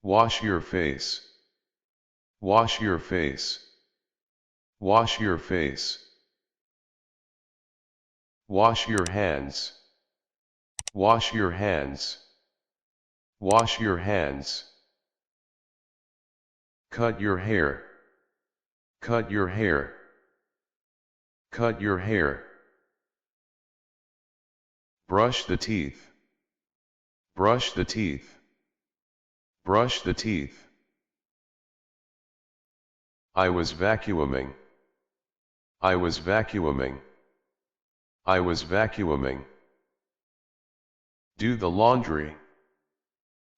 Wash your face. Wash your face. Wash your face. Wash your hands. Wash your hands. Wash your hands. Cut your hair. Cut your hair. Cut your hair. Brush the teeth. Brush the teeth. Brush the teeth. I was vacuuming. I was vacuuming. I was vacuuming. Do the laundry.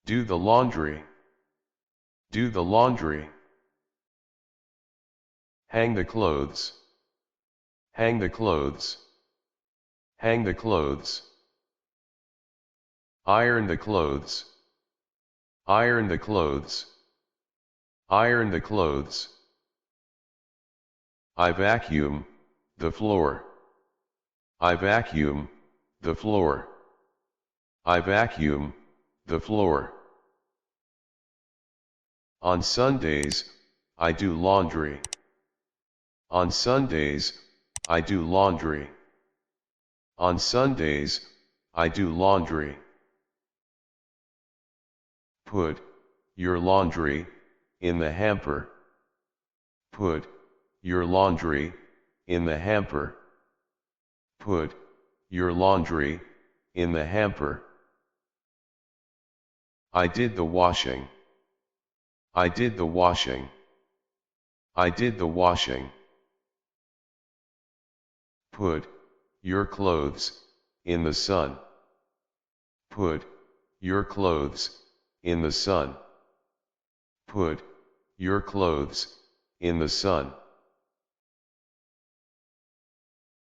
Do the laundry. Do the laundry. Hang the clothes. Hang the clothes. Hang the clothes. Iron the clothes. Iron the clothes. Iron the clothes. I vacuum the floor. I vacuum the floor. I vacuum the floor. On Sundays, I do laundry. On Sundays, I do laundry. On Sundays, I do laundry. Put your laundry in the hamper. Put your laundry in the hamper. Put your laundry in the hamper. I did the washing. I did the washing. I did the washing. Put your clothes in the sun. Put your clothes in the sun. Put your clothes in the sun.